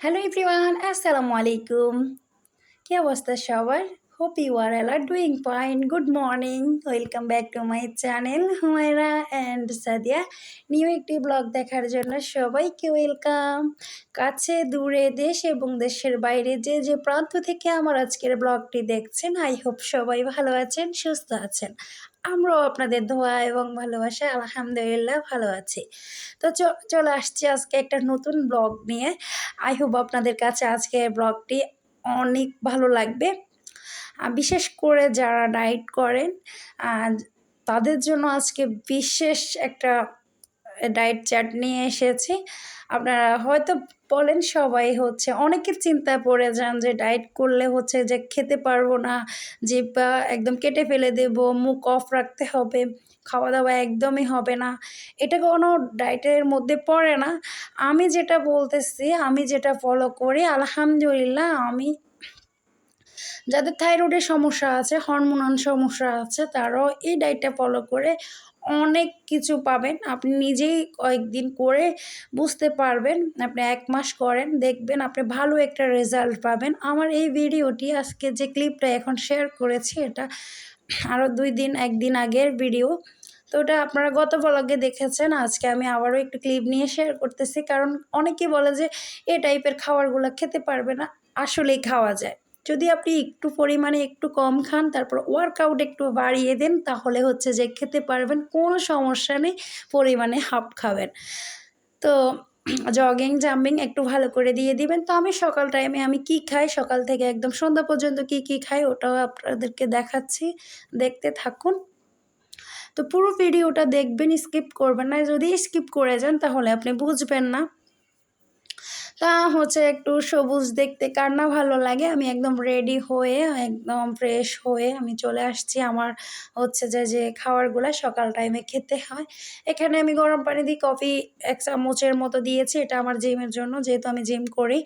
Hello everyone, Assalamu alaikum. কি অবস্থা সবার? Hope you are all are doing fine. Good morning. Welcome back to my channel Humaira and Sadia. New একটি blog দেখার জন্য সবাইকে welcome. কাছে দূরে দেশ এবং দেশের বাইরে যে যে প্রান্ত থেকে আমার আজকের ব্লগটি দেখছেন, আই হোপ সবাই ভালো আছেন, সুস্থ আছেন। আমরাও আপনাদের দোয়া এবং ভালোবাসায় আলহামদুলিল্লাহ ভালো আছি। তো চলে আসছি আজকে একটা নতুন ব্লগ নিয়ে। আই হোপ আপনাদের কাছে আজকের ব্লগটি অনেক ভালো লাগবে। বিশেষ করে যারা ডায়েট করেন তাদের জন্য আজকে বিশেষ একটা ডায়েট চার্ট নিয়ে এসেছি। আপনারা হয়তো বলেন সবাই অনেকের চিন্তায় পড়ে যান যে ডায়েট করলে যে খেতে পারবো না, জিহ্বা একদম কেটে ফেলে দেব, মুখ অফ রাখতে হবে, খাওয়া দাওয়া একদমই হবে না। এটা কোনো ডায়েটের মধ্যে পড়ে না। আমি যেটা বলতেছি, আমি যেটা ফলো করি, আলহামদুলিল্লাহ আমি যাদের থাইরয়েডের সমস্যা আছে, হরমোনাল সমস্যা আছে, তারাও এই ডায়েটটা ফলো করে অনেক কিছু পাবেন। আপনি নিজেই কয়েকদিন করে বুঝতে পারবেন। আপনি 1 মাস করেন, দেখবেন আপনি ভালো একটা রেজাল্ট পাবেন। আমার এই ভিডিওটি আজকে যে ক্লিপটা এখন শেয়ার করেছি, এটা আরও 1 দিন আগের ভিডিও। তো ওটা আপনারা গত ব্লগে দেখেছেন। আজকে আমি আবারও একটু ক্লিপ নিয়ে শেয়ার করতেছি, কারণ অনেকেই বলে যে এই টাইপের খাবারগুলো খেতে পারবে না। আসলেই খাওয়া যায় যদি আপনি একটু পরিমাণে একটু কম খান, তারপর ওয়ার্কআউট একটু বাড়িয়ে দেন, তাহলে যে খেতে পারবেন, কোনো সমস্যা নেই। পরিমাণে হাফ খাবেন। তো জগিং জাম্পিং একটু ভালো করে দিয়ে দিবেন। তো আমি সকাল টাইমে আমি কি খাই, সকাল থেকে একদম সন্ধ্যা পর্যন্ত কি খাই, ওটাও আপনাদেরকে দেখাচ্ছি, দেখতে থাকুন। তো পুরো ভিডিওটা দেখবেন, স্কিপ করবেন না। যদি স্কিপ করে যান তাহলে আপনি বুঝবেন না। তা একটু সবুজ দেখতে কার না ভালো লাগে। আমি একদম রেডি হয়ে, একদম ফ্রেশ হয়ে আমি চলে আসছি আমার যে খাবারগুলা সকাল টাইমে খেতে হয়। এখানে আমি গরম পানি দিয়ে কফি 1 চামচের মতো দিয়েছি। এটা আমার জিমের জন্য, যেহেতু আমি জিম করি।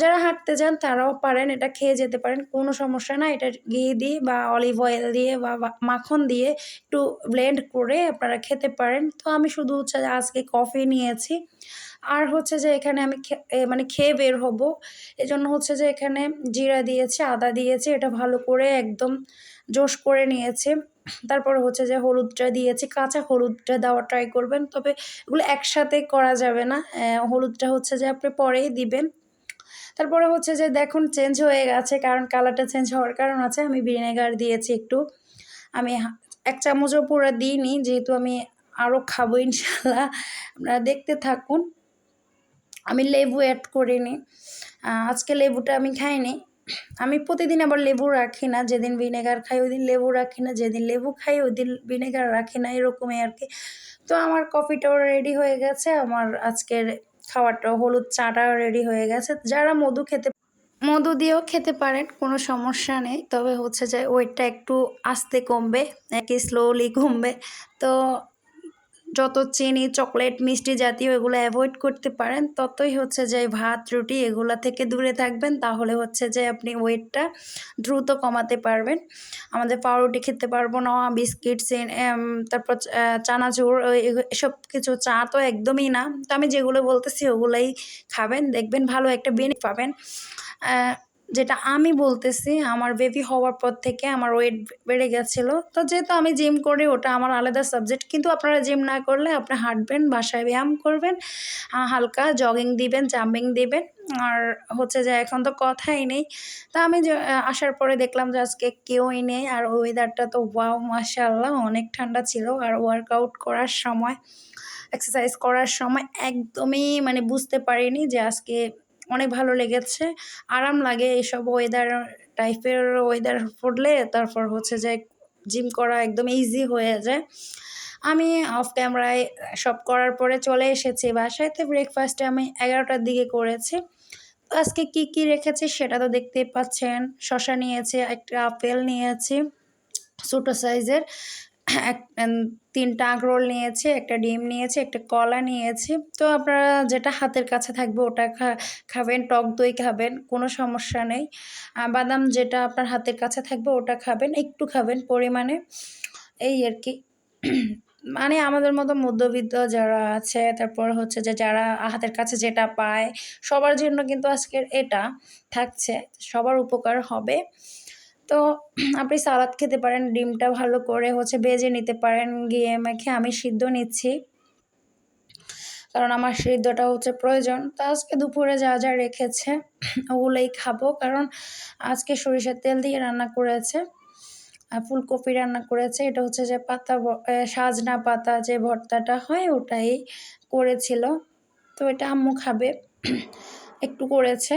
যারা হাঁটতে যান তারাও পারেন, এটা খেয়ে যেতে পারেন, কোনো সমস্যা না। এটা ঘি দিয়ে বা অলিভ অয়েল দিয়ে বা মাখন দিয়ে একটু ব্লেন্ড করে আপনারা খেতে পারেন। তো আমি শুধু আজকে কফি নিয়েছি। আর যে এখানে আমি মানে খেয়ে বের হব। এজন্য যে এখানে জিরা দিয়েছি, আদা দিয়েছি, এটা ভালো করে একদম জোশ করে নিয়েছি। তারপরে যে হলুদটা দিয়েছি, কাঁচা হলুদটা দেওয়ার ট্রাই করবেন। তবে এগুলো একসাথে করা যাবে না। হলুদটা যে আপনি পরেই দিবেন। তারপরে যে দেখুন চেঞ্জ হয়ে গেছে, কারণ কালারটা চেঞ্জ হওয়ার কারণ আছে। আমি ভিনেগার দিয়েছি একটু। আমি 1 চামচও পুরো দিইনি, যেহেতু আমি আরও খাবো ইনশাল্লাহ। আপনারা দেখতে থাকুন। আমি লেবু অ্যাড করিনি। আজকে লেবুটা আমি খাইনি। আমি প্রতিদিন আবার লেবু রাখি না। যেদিন ভিনেগার খাই ওইদিন লেবু রাখি না, যেদিন লেবু খাই ওইদিন ভিনেগার রাখি না, এরকমই আর কি। তো আমার কফিটাও রেডি হয়ে গেছে, আমার আজকের খাবারটাও, হলুদ চাটাও রেডি হয়ে গেছে। যারা মধু দিয়েও খেতে পারেন, কোনো সমস্যা নেই। তবে যে ওয়েটটা একটু আস্তে কমবে, স্লোলি কমবে। তো যত চিনি, চকলেট, মিষ্টি জাতীয় এগুলো অ্যাভয়েড করতে পারেন, ততই যে ভাত, রুটি এগুলা থেকে দূরে থাকবেন। তাহলে যে আপনি ওয়েটটা দ্রুত কমাতে পারবেন। আমাদের পাউরুটি খেতে পারবো না, বিস্কিট, তারপর চানাচুর, এসব কিছু, চা তো একদমই না। তো আমি যেগুলো বলতেছি ওগুলাই খাবেন, দেখবেন ভালো একটা বেনিফিট পাবেন। যেটা আমি বলতেছি, আমার বেবি হওয়ার পর থেকে আমার ওয়েট বেড়ে গেছিলো। তো যেহেতু আমি জিম করি, ওটা আমার আলাদা সাবজেক্ট। কিন্তু আপনারা জিম না করলে আপনি হাঁটবেন, বাসায় ব্যায়াম করবেন, হালকা জগিং দিবেন, জাম্পিং দিবেন। আর যে এখন তো কথাই নেই। তা আমি আসার পরে দেখলাম যে আজকে কেউই নেই। আর ওয়েদারটা তো ওয়াও, মাশাআল্লাহ, অনেক ঠান্ডা ছিল। আর ওয়ার্কআউট করার সময়, এক্সারসাইজ করার সময় একদমই মানে বুঝতে পারিনি যে আজকে অনেক ভালো লেগেছে। আরাম লাগে এইসব টাইপের ওয়েদার পড়লে। তারপর যে জিম করা একদম ইজি হয়ে যায়। আমি অফ ক্যামেরায় সব করার পরে চলে এসেছি বাসায়। তো ব্রেকফাস্টে আমি 11টার দিকে করেছি। আজকে কি রেখেছি সেটা তো দেখতেই পাচ্ছেন। শসা নিয়েছি, একটা আপেল নিয়েছি ছোটো সাইজের, 3টা আখরোল নিয়েছি, একটা ডিম নিয়েছি, একটা কলা নিয়েছি। তো আপনারা যেটা হাতের কাছে থাকবে ওটা খাবেন। টক দই খাবেন, কোনো সমস্যা নেই। বাদাম যেটা আপনার হাতের কাছে থাকবে ওটা খাবেন, একটু খাবেন পরিমাণে, এই আর কি। মানে আমাদের মতো মধ্যবিত্ত যারা আছে, তারপর হচ্ছে যে যারা হাতের কাছে যেটা পায়, সবার জন্য কিন্তু আজকের এটা থাকছে, সবার উপকার হবে। তো আপনি সালাদ খেতে পারেন, ডিমটা ভালো করে হচ্ছে ভেজে নিতে পারেন ঘিয়ে মেখে। আমি সিদ্ধ নিচ্ছি, কারণ আমার সিদ্ধটা হচ্ছে প্রয়োজন। তো আজকে দুপুরে যা যা রেখেছে ওগুলোই খাবো, কারণ আজকে সরিষার তেল দিয়ে রান্না করেছে, ফুলকপি রান্না করেছে। এটা হচ্ছে যে সাজনা পাতা যে ভর্তাটা হয় ওটাই করেছিল। তো এটা আম্মু খাবে, একটু করেছে।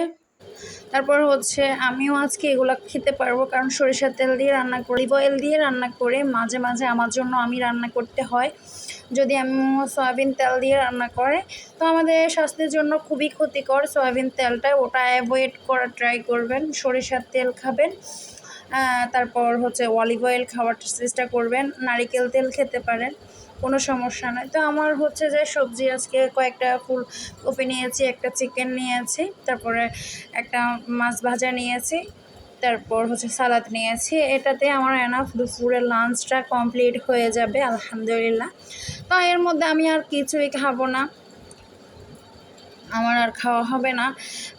তারপর হচ্ছে আমিও আজকে এগুলো খেতে পারবো, কারণ সরিষার তেল দিয়ে রান্না করি, অয়েল দিয়ে রান্না করে মাঝে মাঝে আমার জন্য আমি রান্না করতে হয়। যদি আম্মু সয়াবিন তেল দিয়ে রান্না করে তো আমাদের স্বাস্থ্যের জন্য খুবই ক্ষতিকর সয়াবিন তেলটা, ওটা অ্যাভয়েড করার ট্রাই করবেন, সরিষার তেল খাবেন। তারপর হচ্ছে অলিভ অয়েল খাওয়ার চেষ্টা করবেন, নারিকেল তেল খেতে পারেন, কোনো সমস্যা নয়। তো আমার হচ্ছে যে সবজি আজকে কয়েকটা ফুলকপি নিয়েছি, একটা চিকেন নিয়েছি, তারপরে একটা মাছ ভাজা নিয়েছি, তারপর হচ্ছে সালাদ নিয়েছি। এটাতে আমার এনাফ দুপুরের লাঞ্চটা কমপ্লিট হয়ে যাবে আলহামদুলিল্লাহ। তো এর মধ্যে আমি আর কিছুই খাবো না, আমার আর খাওয়া হবে না।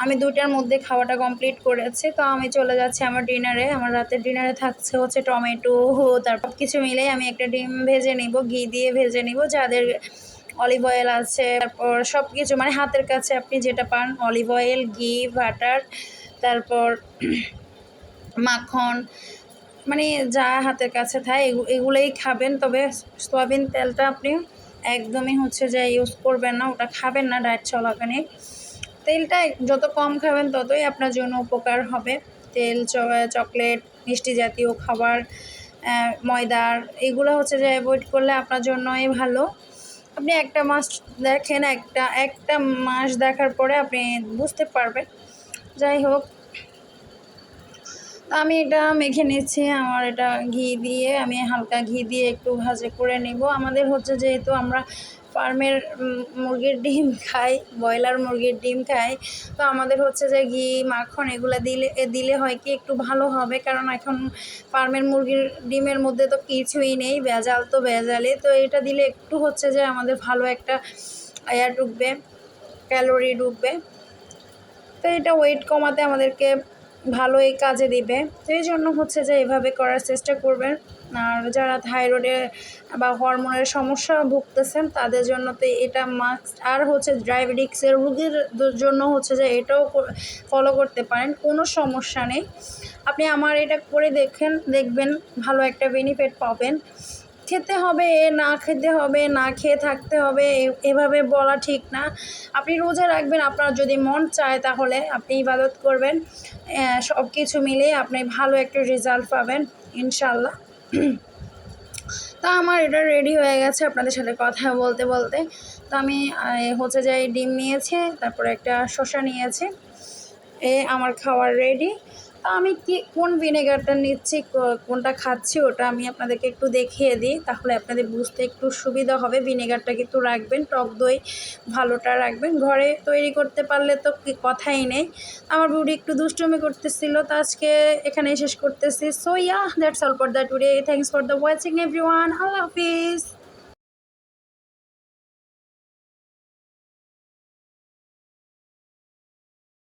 আমি 2টার মধ্যে খাওয়াটা কমপ্লিট করেছি। তো আমি চলে যাচ্ছি আমার ডিনারে। আমার রাতের ডিনারে থাকছে হচ্ছে টমেটো, তারপর কিছু মিলেই আমি একটা ডিম ভেজে নিব, ঘি দিয়ে ভেজে নিব। যাদের অলিভ অয়েল আছে, তারপর সব কিছু মানে হাতের কাছে আপনি যেটা পান, অলিভ অয়েল, ঘি, বাটার, তারপর মাখন, মানে যা হাতের কাছে থাকে এগুলোই খাবেন। তবে সয়াবিন তেলটা আপনি একদমই হচ্ছে যে ইউজ করবেন না, ওটা খাবেন না ডায়েট চলাকালীন। তেলটা যত কম খাবেন ততই আপনার জন্য উপকার হবে। তেল, চকলেট, মিষ্টি জাতীয় খাবার, ময়দার, এগুলো হচ্ছে যে অ্যাভয়েড করলে আপনার জন্যই ভালো। আপনি একটা মাস দেখেন, একটা মাস দেখার পরে আপনি বুঝতে পারবেন। যাই হোক, আমি এটা মেখে নিচ্ছি। আমার এটা ঘি দিয়ে, আমি হালকা ঘি দিয়ে একটু ভাজে করে নেব। আমাদের হচ্ছে যেহেতু আমরা ফার্মের মুরগির ডিম খাই, ব্রয়লার মুরগির ডিম খাই, তো আমাদের হচ্ছে যে ঘি, মাখন এগুলো দিলে হয় কি একটু ভালো হবে। কারণ এখন ফার্মের মুরগির ডিমের মধ্যে তো কিছুই নেই, ভেজাল তো ভেজালই। তো এটা দিলে একটু হচ্ছে যে আমাদের ভালো একটা ঢুকবে, ক্যালোরি ঢুকবে। তো এটা ওয়েট কমাতে আমাদেরকে ভালোই কাজে দিবে। তো এই জন্য হচ্ছে যে এভাবে করার চেষ্টা করবেন। আর যারা থাইরয়েডে বা হরমোনের সমস্যা ভুগতেছেন তাদের জন্য তো এটা মাস্ট। আর হচ্ছে ডায়াবেটিক্সের রোগীর জন্য হচ্ছে যে এটাও ফলো করতে পারেন, কোনো সমস্যা নেই। আপনি আমার এটা করে দেখবেন ভালো একটা বেনিফিট পাবেন। খেতে হবে, না খেতে হবে, না খেয়ে থাকতে হবে, এভাবে বলা ঠিক না। আপনি রোজা রাখবেন, আপনার যদি মন চায় তাহলে আপনি ইবাদত করবেন, সব কিছু মিলিয়ে আপনি ভালো একটা রেজাল্ট পাবেন ইনশাল্লাহ। তা আমার এটা রেডি হয়ে গেছে আপনাদের সাথে কথা বলতে বলতে। তো আমি হচ্ছে যে ডিম নিয়েছি, তারপরে একটা শসা নিয়েছি, আমার খাওয়ার রেডি। আমি কোন ভিনেগারটা নিচ্ছি, কোনটা খাচ্ছি, ওটা আমি আপনাদেরকে একটু দেখিয়ে দিই, তাহলে আপনাদের বুঝতে একটু সুবিধা হবে। ভিনেগারটা কিন্তু রাখবেন, টক দই ভালোটা রাখবেন, ঘরে তৈরি করতে পারলে তো কথাই নেই। আমার বুড়ি একটু দুষ্টুমি করতেছিল, তো আজকে এখানেই শেষ করতেছি। So yeah, that's all for the today. Thanks for the watching everyone. Allah Hafiz.